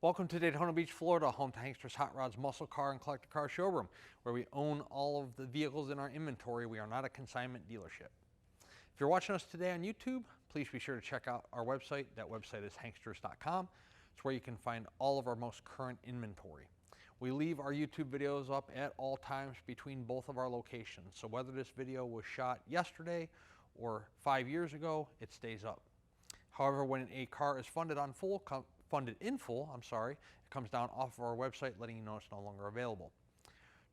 Welcome to Daytona Beach, Florida, home to Hankster's Hot Rods, Muscle Car, and Collector Car Showroom, where we own all of the vehicles in our inventory. We are not a consignment dealership. If you're watching us today on YouTube, please be sure to check out our website. That website is hanksters.com. It's where you can find all of our most current inventory. We leave our YouTube videos up at all times between both of our locations. So whether this video was shot yesterday or 5 years ago, it stays up. However, when a car is funded in full, it comes down off of our website letting you know it's no longer available.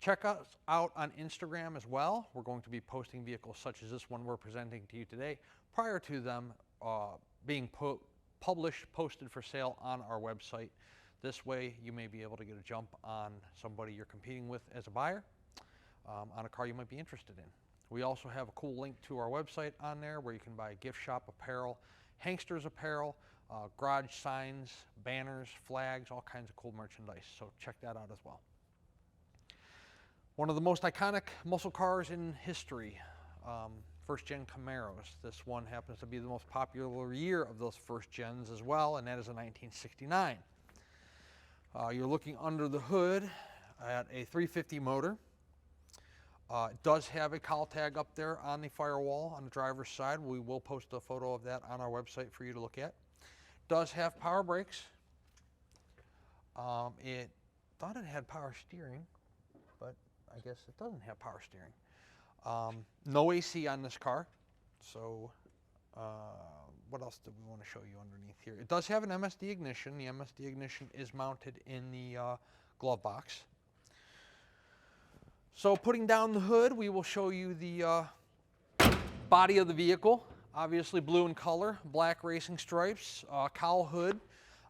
Check us out on Instagram as well. We're going to be posting vehicles such as this one we're presenting to you today prior to them being posted for sale on our website. This way you may be able to get a jump on somebody you're competing with as a buyer on a car you might be interested in. We also have a cool link to our website on there where you can buy gift shop apparel, Hanksters apparel, garage signs, banners, flags, all kinds of cool merchandise. So check that out as well. One of the most iconic muscle cars in history, first-gen Camaros. This one happens to be the most popular year of those first gens as well, and that is a 1969. You're looking under the hood at a 350 motor. It does have a cowl tag up there on the firewall on the driver's side. We will post a photo of that on our website for you to look at. Does have power brakes. It thought it had power steering, but I guess it doesn't have power steering. No AC on this car. So what else do we want to show you underneath here? It does have an MSD ignition. The MSD ignition is mounted in the glove box. So putting down the hood, we will show you the body of the vehicle. Obviously blue in color, black racing stripes, cowl hood,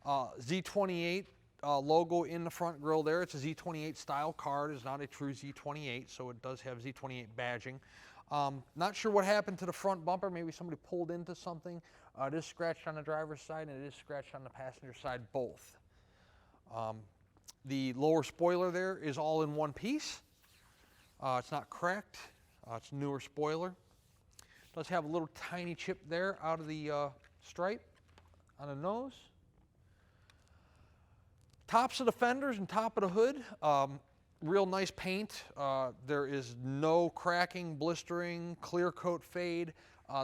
Z28 logo in the front grille there. It's a Z28 style car. It is not a true Z28, so it does have Z28 badging. Not sure what happened to the front bumper. Maybe somebody pulled into something. It is scratched on the driver's side and it is scratched on the passenger side both. The lower spoiler there is all in one piece. It's not cracked. It's a newer spoiler. Does have a little tiny chip there out of the stripe on the nose. Tops of the fenders and top of the hood, real nice paint. There is no cracking, blistering, clear coat fade.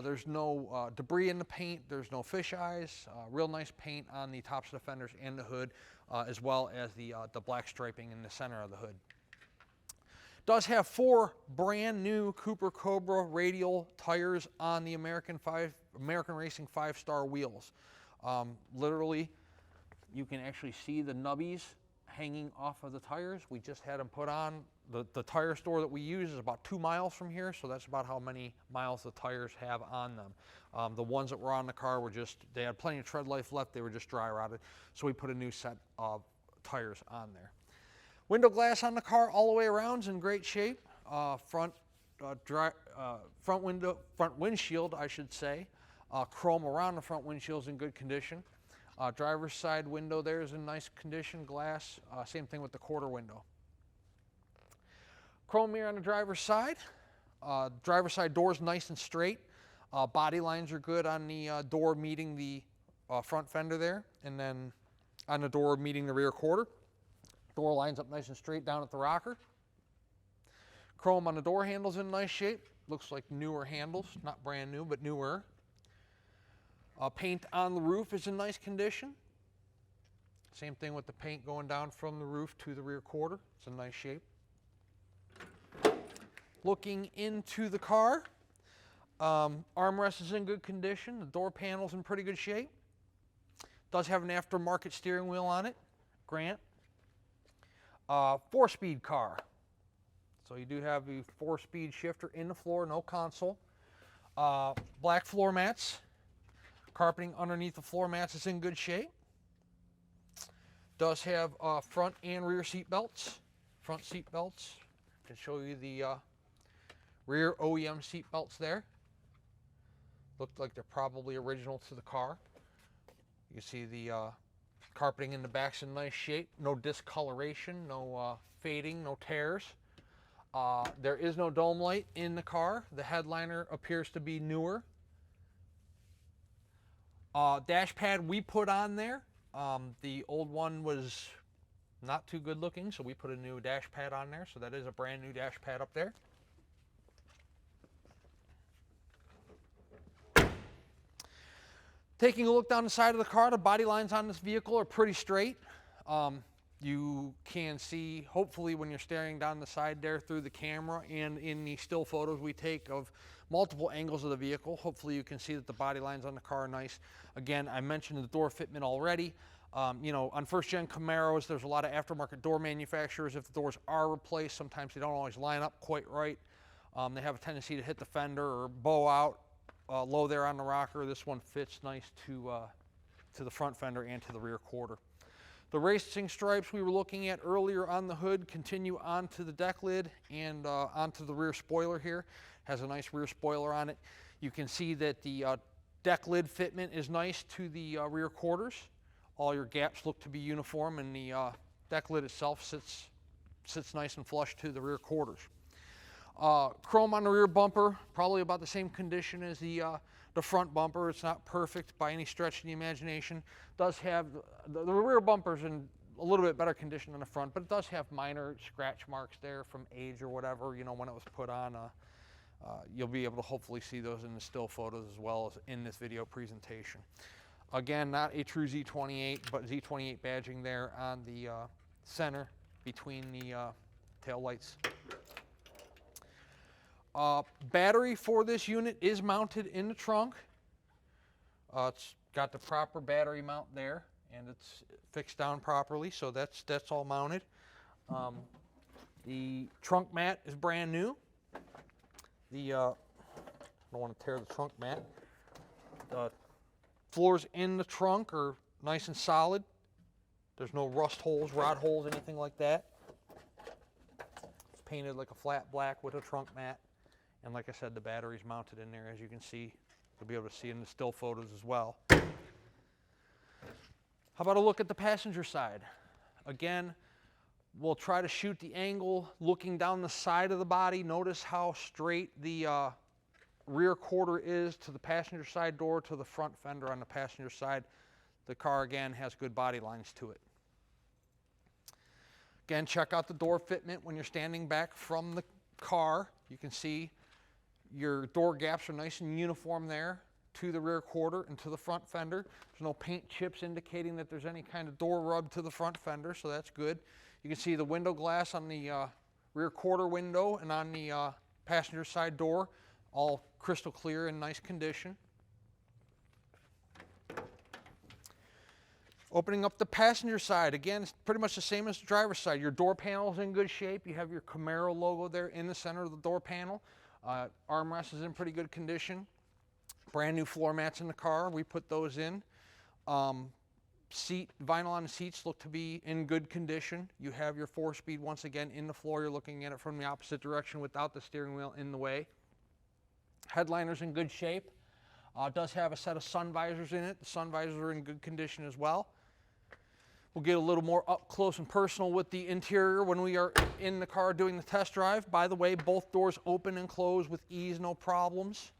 There's no debris in the paint. There's no fish eyes. Real nice paint on the tops of the fenders and the hood, as well as the black striping in the center of the hood. Does have 4 brand new Cooper Cobra radial tires on the American Racing 5-star wheels. Literally, you can actually see the nubbies hanging off of the tires. We just had them put on. The tire store that we use is about 2 miles from here, so that's about how many miles the tires have on them. The ones that were on the car were they had plenty of tread life left. They were just dry rotted, so we put a new set of tires on there. Window glass on the car all the way around is in great shape. Front windshield, I should say. Chrome around the front windshield is in good condition. Driver's side window there is in nice condition. Glass, same thing with the quarter window. Chrome mirror on the driver's side. Driver's side door is nice and straight. Body lines are good on the door meeting the front fender there, and then on the door meeting the rear quarter. Door lines up nice and straight down at the rocker. Chrome on the door handles in nice shape. Looks like newer handles, not brand new, but newer. Paint on the roof is in nice condition. Same thing with the paint going down from the roof to the rear quarter. It's in nice shape. Looking into the car, armrest is in good condition. The door panel's in pretty good shape. Does have an aftermarket steering wheel on it, Grant. 4-speed car. So you do have a 4-speed shifter in the floor, no console. Black floor mats. Carpeting underneath the floor mats is in good shape. Does have front and rear seat belts. Front seat belts. Can show you the rear OEM seat belts there. Look like they're probably original to the car. You see the carpeting in the back's in nice shape. No discoloration, no fading, no tears. There is no dome light in the car. The headliner appears to be newer. Dash pad we put on there The old one was not too good looking, so we put a new dash pad on there. So that is a brand new dash pad up there. Taking a look down the side of the car, the body lines on this vehicle are pretty straight. You can see, hopefully, when you're staring down the side there through the camera and in the still photos we take of multiple angles of the vehicle, hopefully you can see that the body lines on the car are nice. Again, I mentioned the door fitment already. You know, on first-gen Camaros, there's a lot of aftermarket door manufacturers. If the doors are replaced, sometimes they don't always line up quite right. They have a tendency to hit the fender or bow out low there on the rocker. This one fits nice to the front fender and to the rear quarter. The racing stripes we were looking at earlier on the hood continue onto the deck lid and onto the rear spoiler here. Has a nice rear spoiler on it. You can see that the deck lid fitment is nice to the rear quarters. All your gaps look to be uniform, and the deck lid itself sits nice and flush to the rear quarters. Chrome on the rear bumper, probably about the same condition as the front bumper. It's not perfect by any stretch of the imagination. Does have the rear bumper's in a little bit better condition than the front, but it does have minor scratch marks there from age or whatever, you know, when it was put on. You'll be able to hopefully see those in the still photos as well as in this video presentation. Again, not a true Z28, but Z28 badging there on the center between the tail lights. Battery for this unit is mounted in the trunk. It's got the proper battery mount there, and it's fixed down properly, so that's all mounted. The trunk mat is brand new. I don't want to tear the trunk mat. The floors in the trunk are nice and solid. There's no rust holes, rot holes, anything like that. It's painted like a flat black with a trunk mat. And like I said, the battery's mounted in there, as you can see. You'll be able to see in the still photos as well. How about a look at the passenger side? Again, we'll try to shoot the angle looking down the side of the body. Notice how straight the rear quarter is to the passenger side door, to the front fender on the passenger side. The car, again, has good body lines to it. Again, check out the door fitment when you're standing back from the car. You can see your door gaps are nice and uniform there to the rear quarter and to the front fender. There's no paint chips indicating that there's any kind of door rub to the front fender, so that's good. You can see the window glass on the rear quarter window and on the passenger side door, all crystal clear and nice condition. Opening up the passenger side, again, it's pretty much the same as the driver's side. Your door panel is in good shape. You have your Camaro logo there in the center of the door panel. Armrest is in pretty good condition. Brand new floor mats in the car. We put those in. Vinyl on the seats look to be in good condition. You have your 4-speed once again in the floor. You're looking at it from the opposite direction without the steering wheel in the way. Headliner's in good shape. It does have a set of sun visors in it. The sun visors are in good condition as well. We'll get a little more up close and personal with the interior when we are in the car doing the test drive. By the way, both doors open and close with ease, no problems.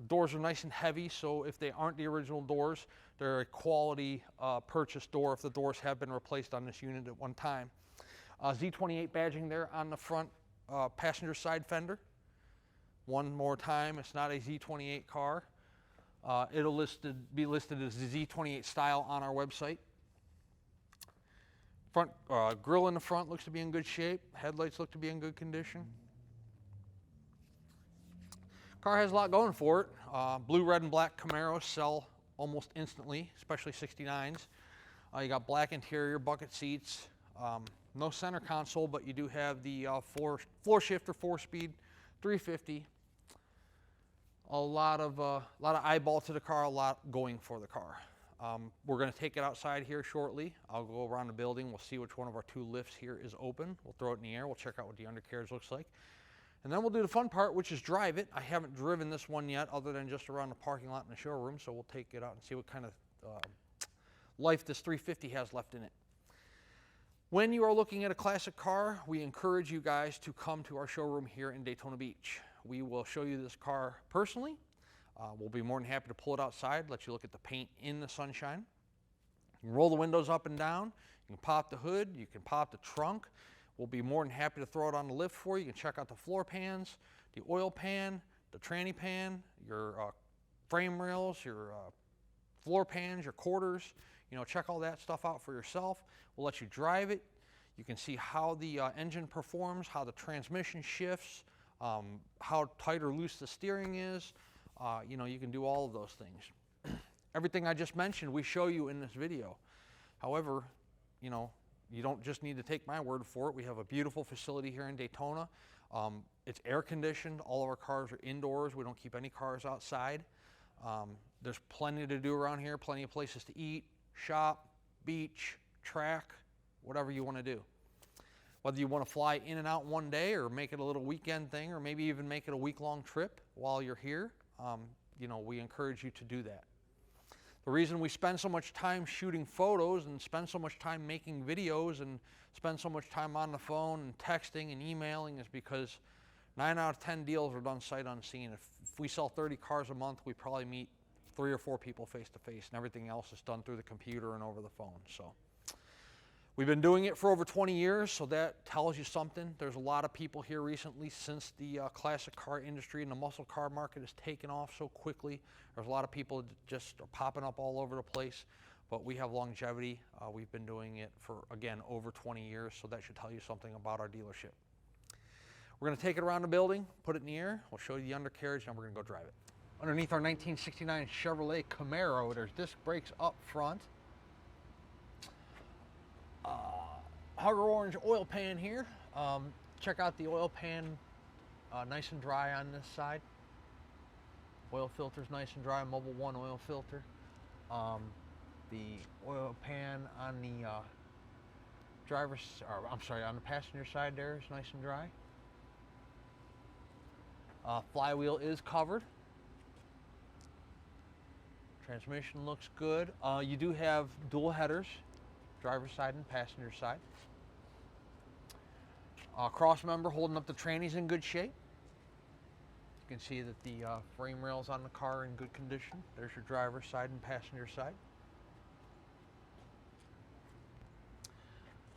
Doors are nice and heavy, so if they aren't the original doors, they're a quality purchase door if the doors have been replaced on this unit at one time. Z28 badging there on the front passenger side fender. One more time, it's not a Z28 car. It'll be listed as the Z28 style on our website. Front grille in the front looks to be in good shape. Headlights look to be in good condition. Car has a lot going for it. Blue, red, and black Camaros sell almost instantly, especially 69s. You got black interior, bucket seats, no center console, but you do have the floor shifter 4-speed 350. A lot of eyeball to the car, a lot going for the car. We're going to take it outside here shortly. I'll go around the building. We'll see which one of our 2 lifts here is open. We'll throw it in the air. We'll check out what the undercarriage looks like. And then we'll do the fun part, which is drive it. I haven't driven this one yet other than just around the parking lot in the showroom, so we'll take it out and see what kind of life this 350 has left in it. When you are looking at a classic car, we encourage you guys to come to our showroom here in Daytona Beach. We will show you this car personally. We'll be more than happy to pull it outside, let you look at the paint in the sunshine. You can roll the windows up and down. You can pop the hood. You can pop the trunk. We'll be more than happy to throw it on the lift for you. You can check out the floor pans, the oil pan, the tranny pan, your frame rails, your floor pans, your quarters. You know, check all that stuff out for yourself. We'll let you drive it. You can see how the engine performs, how the transmission shifts, how tight or loose the steering is. You know, you can do all of those things. Everything I just mentioned, we show you in this video. However, you know, you don't just need to take my word for it. We have a beautiful facility here in Daytona. It's air conditioned. All of our cars are indoors. We don't keep any cars outside. There's plenty to do around here, plenty of places to eat, shop, beach, track, whatever you want to do. Whether you want to fly in and out one day or make it a little weekend thing or maybe even make it a week-long trip while you're here, you know, we encourage you to do that. The reason we spend so much time shooting photos and spend so much time making videos and spend so much time on the phone and texting and emailing is because 9 out of 10 deals are done sight unseen. If we sell 30 cars a month, we probably meet 3 or 4 people face to face, and everything else is done through the computer and over the phone. So we've been doing it for over 20 years, so that tells you something. There's a lot of people here recently since the classic car industry and the muscle car market has taken off so quickly. There's a lot of people that just are popping up all over the place, but we have longevity. We've been doing it for, again, over 20 years, so that should tell you something about our dealership. We're going to take it around the building, put it in the air. We'll show you the undercarriage, and we're going to go drive it. Underneath our 1969 Chevrolet Camaro, there's disc brakes up front. Hugger orange oil pan here. Check out the oil pan, nice and dry on this side. Oil filter's nice and dry, Mobil 1 oil filter. The oil pan on the on the passenger side there is nice and dry. Flywheel is covered. Transmission looks good. You do have dual headers, driver's side and passenger side. Cross member holding up the tranny's in good shape. You can see that the frame rails on the car are in good condition. There's your driver's side and passenger side.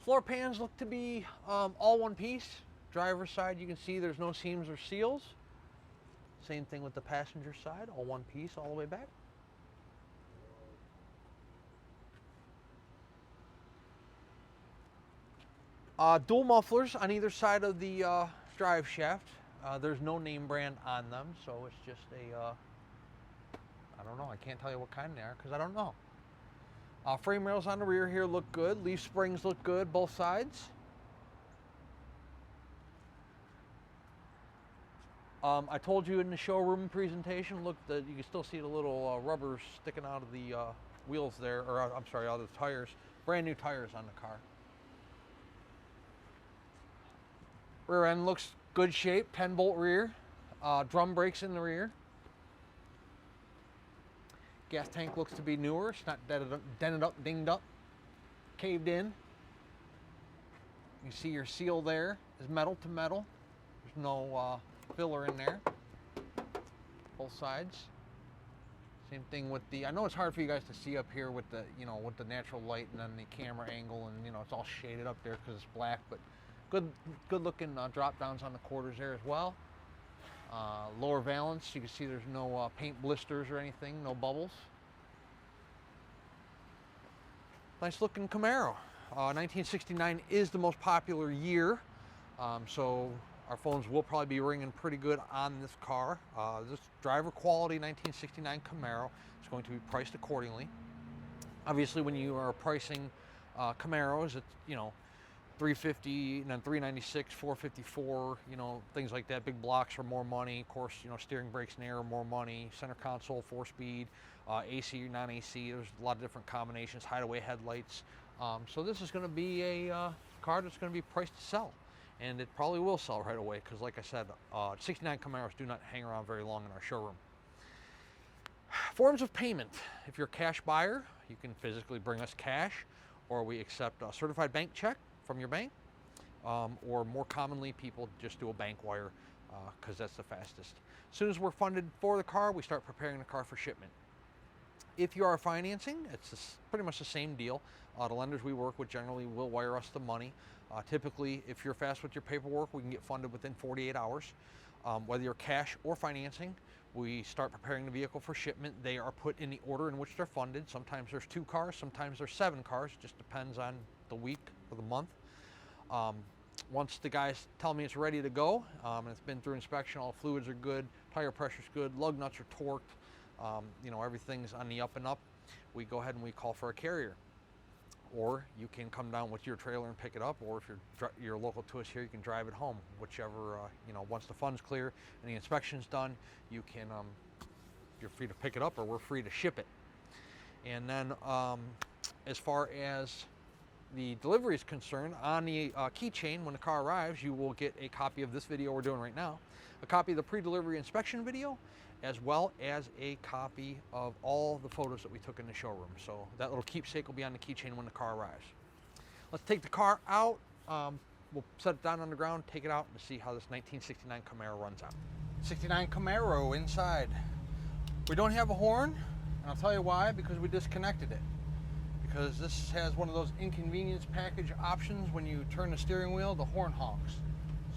Floor pans look to be all one piece. Driver's side, you can see there's no seams or seals. Same thing with the passenger side, all one piece all the way back. Dual mufflers on either side of the drive shaft. There's no name brand on them, so it's just a, I don't know, I can't tell you what kind they are because I don't know. Frame rails on the rear here look good. Leaf springs look good, both sides. I told you in the showroom presentation, look, that you can still see the little rubber sticking out of the wheels there, or I'm sorry, out of the tires. Brand new tires on the car. Rear end looks good shape, 10-bolt rear, drum brakes in the rear. Gas tank looks to be newer. It's not dented up, dinged up, caved in. You see your seal there is metal to metal. There's no filler in there. Both sides. Same thing with the, I know it's hard for you guys to see up here with the, you know, with the natural light and then the camera angle, and you know, it's all shaded up there because it's black, but good looking drop downs on the quarters there as well. Lower valance, you can see there's no paint blisters or anything, no bubbles. Nice looking Camaro. 1969 is the most popular year, so our phones will probably be ringing pretty good on this car. This driver quality 1969 Camaro is going to be priced accordingly. Obviously, when you are pricing Camaros, it's, you know, 350 and then 396, 454, you know, things like that. Big blocks are more money. Of course, you know, steering, brakes, and air are more money. Center console, 4-speed, AC or non-AC. There's a lot of different combinations. Hideaway headlights. So this is going to be a car that's going to be priced to sell, and it probably will sell right away because, like I said, 69 Camaros do not hang around very long in our showroom. Forms of payment. If you're a cash buyer, you can physically bring us cash, or we accept a certified bank check from your bank, or more commonly people just do a bank wire because that's the fastest. As soon as we're funded for the car, we start preparing the car for shipment. If you are financing, it's pretty much the same deal. The lenders we work with generally will wire us the money. Typically, if you're fast with your paperwork, we can get funded within 48 hours. Whether you're cash or financing, we start preparing the vehicle for shipment. They are put in the order in which they're funded. Sometimes there's 2 cars, sometimes there's 7 cars. Just depends on the week or the month. Once the guys tell me it's ready to go, and it's been through inspection, all fluids are good, tire pressure's good, lug nuts are torqued, everything's on the up and up, we go ahead and we call for a carrier. Or you can come down with your trailer and pick it up, or if you're local to us here, you can drive it home. Whichever, once the fund's clear and the inspection's done, you're free to pick it up, or we're free to ship it. And then as far as the delivery is concerned, on the keychain when the car arrives, you will get a copy of this video we're doing right now, a copy of the pre-delivery inspection video, as well as a copy of all the photos that we took in the showroom. So that little keepsake will be on the keychain when the car arrives. Let's take the car out. We'll set it down on the ground, take it out, and see how this 1969 Camaro runs out. 69 Camaro inside. We don't have a horn, and I'll tell you why, because we disconnected it. Because this has one of those inconvenience package options. When you turn the steering wheel, the horn honks.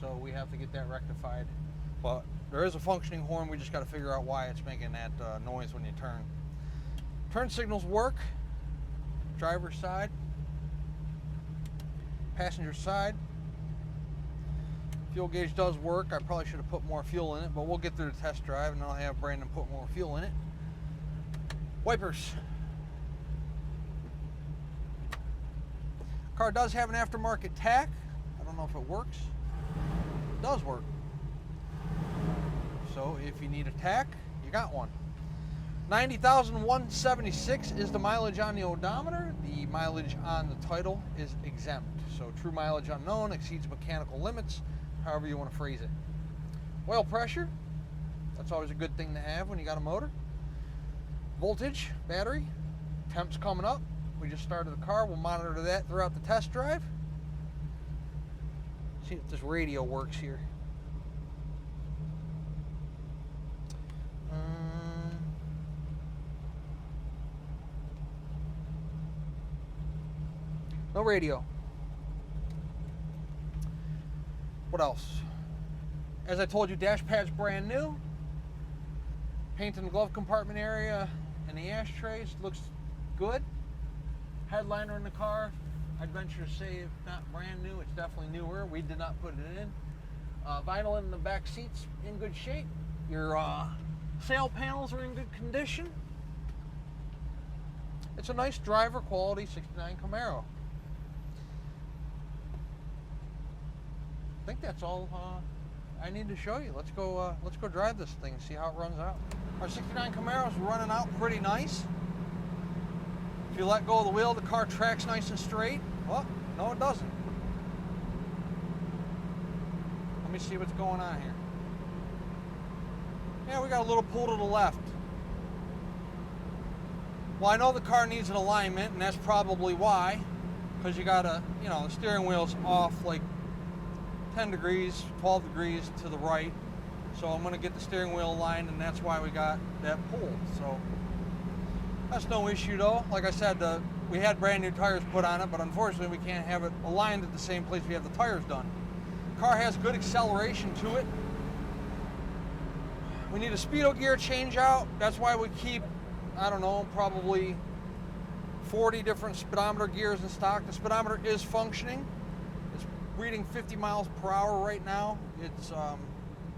So we have to get that rectified. But there is a functioning horn, we just got to figure out why it's making that noise when you turn. Turn signals work. Driver's side. Passenger side. Fuel gauge does work. I probably should have put more fuel in it, but we'll get through the test drive and I'll have Brandon put more fuel in it. Wipers. Car does have an aftermarket tach. I don't know if it works. It does work. So if you need a tach, you got one. 90,176 is the mileage on the odometer. The mileage on the title is exempt. So true mileage unknown, exceeds mechanical limits, however you want to phrase it. Oil pressure, that's always a good thing to have when you got a motor. Voltage, battery, temps coming up. We just started the car, we'll monitor that throughout the test drive. See if this radio works here. No radio. What else? As I told you, dash pad's brand new. Paint in the glove compartment area and the ashtrays looks good. Headliner in the car, I'd venture to say if not brand new, it's definitely newer. We did not put it in. Vinyl in the back seats in good shape. Your sail panels are in good condition. It's a nice driver quality 69 Camaro. I think that's all I need to show you. Let's go drive this thing, see how it runs out. Our 69 Camaro is running out pretty nice. If you let go of the wheel, the car tracks nice and straight. Well, no, it doesn't. Let me see what's going on here. Yeah, we got a little pull to the left. Well, I know the car needs an alignment, and that's probably why, because you got the steering wheel's off like 10 degrees, 12 degrees to the right. So I'm going to get the steering wheel aligned, and that's why we got that pull. So that's no issue though. Like I said, we had brand new tires put on it, but unfortunately we can't have it aligned at the same place we have the tires done. The car has good acceleration to it. We need a speedo gear change out. That's why we keep, I don't know, probably 40 different speedometer gears in stock. The speedometer is functioning. It's reading 50 miles per hour right now. It's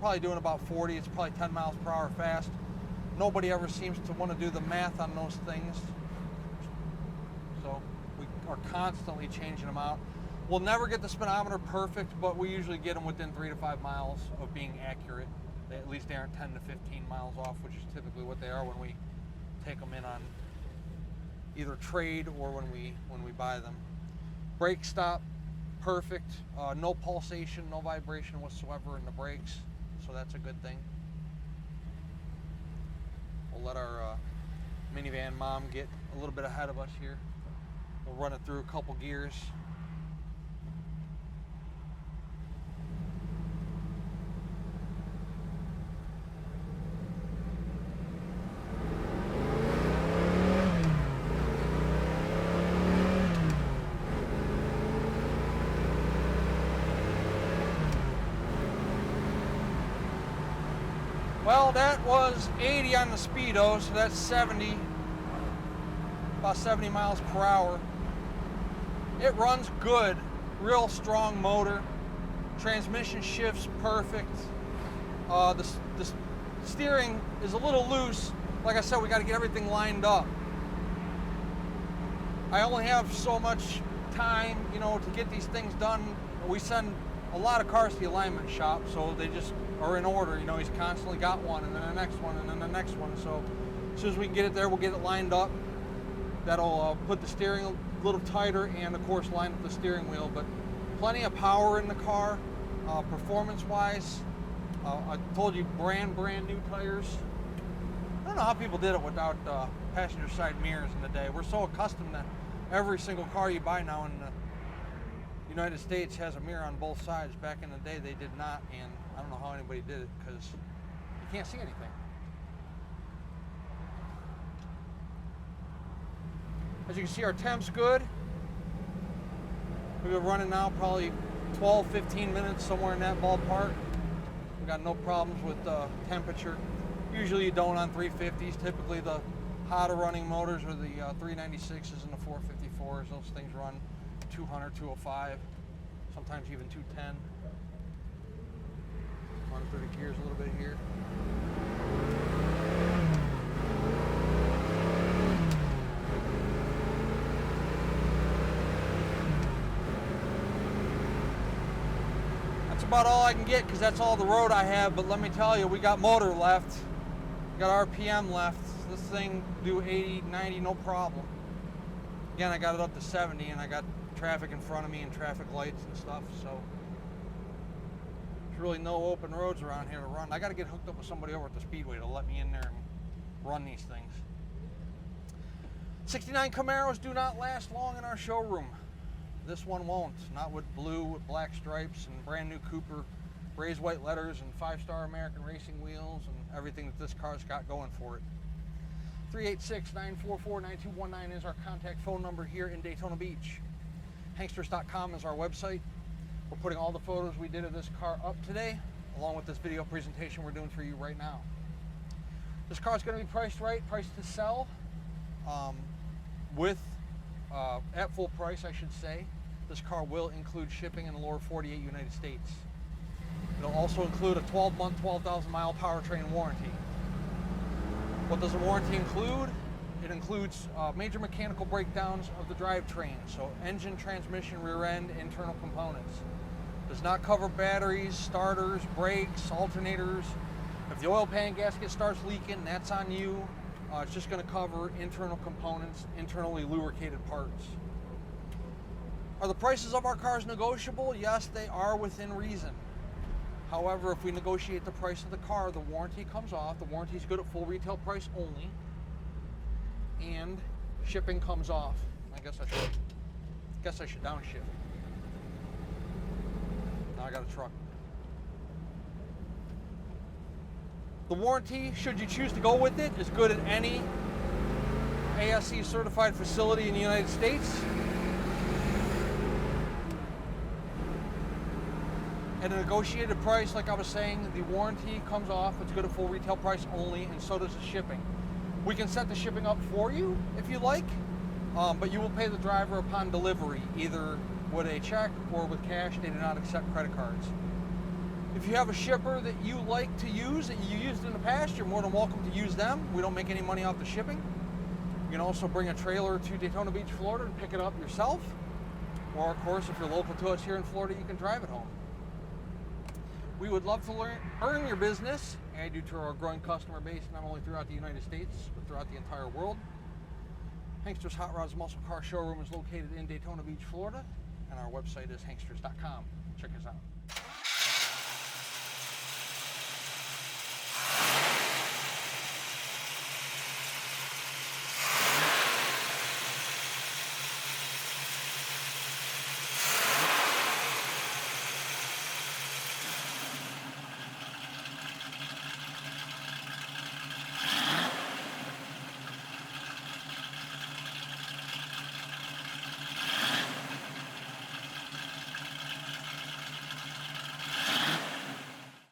probably doing about 40. It's probably 10 miles per hour fast. Nobody ever seems to want to do the math on those things. So we are constantly changing them out. We'll never get the speedometer perfect, but we usually get them within 3 to 5 miles of being accurate. At least they aren't 10 to 15 miles off, which is typically what they are when we take them in on either trade or when we buy them. Brake stop, perfect. No pulsation, no vibration whatsoever in the brakes, so that's a good thing. We'll let our minivan mom get a little bit ahead of us here. We'll run it through a couple gears. Well, that was 80 on the speedo, so that's 70, about 70 miles per hour. It runs good, real strong motor. Transmission shifts perfect. The steering is a little loose. Like I said, we got to get everything lined up. I only have so much time, you know, to get these things done. We send a lot of cars to the alignment shop, so they just are in order. You know, he's constantly got one, and then the next one, and then the next one. So as soon as we can get it there, we'll get it lined up. That'll put the steering a little tighter, and of course line up the steering wheel. But plenty of power in the car, performance-wise. I told you, brand new tires. I don't know how people did it without passenger side mirrors in the day. We're so accustomed to every single car you buy now in the United States has a mirror on both sides. Back in the day, they did not, and I don't know how anybody did it because you can't see anything. As you can see, our temp's good. We've been running now probably 12, 15 minutes, somewhere in that ballpark. We've got no problems with temperature. Usually you don't on 350s. Typically the hotter running motors are the 396s and the 454s. Those things run 200, 205, sometimes even 210. Run through the gears a little bit here. That's about all I can get because that's all the road I have, but let me tell you, we got motor left. We got RPM left. This thing do 80, 90, no problem. Again, I got it up to 70 and I got traffic in front of me and traffic lights and stuff, so there's really no open roads around here to run. I got to get hooked up with somebody over at the Speedway to let me in there and run these things. 69 Camaros do not last long in our showroom. This one won't. Not with blue with black stripes and brand new Cooper raised white letters and 5-star American racing wheels and everything that this car's got going for it. 386-944-9219 is our contact phone number here in Daytona Beach. Hanksters.com is our website. We're putting all the photos we did of this car up today, along with this video presentation we're doing for you right now. This car's going to be priced right, priced to sell, at full price, I should say. This car will include shipping in the lower 48 United States. It'll also include a 12-month, 12,000 mile powertrain warranty. What does the warranty include? It includes major mechanical breakdowns of the drivetrain, so engine, transmission, rear end, internal components. Does not cover batteries, starters, brakes, alternators. If the oil pan gasket starts leaking, that's on you. It's just going to cover internal components, internally lubricated parts. Are the prices of our cars negotiable? Yes, they are within reason. However, if we negotiate the price of the car, the warranty comes off. The warranty is good at full retail price only, and shipping comes off. I guess I should downshift. Now I got a truck. The warranty, should you choose to go with it, is good at any ASE certified facility in the United States. At a negotiated price, like I was saying, the warranty comes off. It's good at full retail price only, and so does the shipping. We can set the shipping up for you if you like, but you will pay the driver upon delivery, either with a check or with cash. They do not accept credit cards. If you have a shipper that you like to use, that you used in the past, you're more than welcome to use them. We don't make any money off the shipping. You can also bring a trailer to Daytona Beach, Florida and pick it up yourself. Or of course, if you're local to us here in Florida, you can drive it home. We would love to earn your business, add you to our growing customer base, not only throughout the United States, but throughout the entire world. Hanksters Hot Rods Muscle Car Showroom is located in Daytona Beach, Florida, and our website is hanksters.com. Check us out.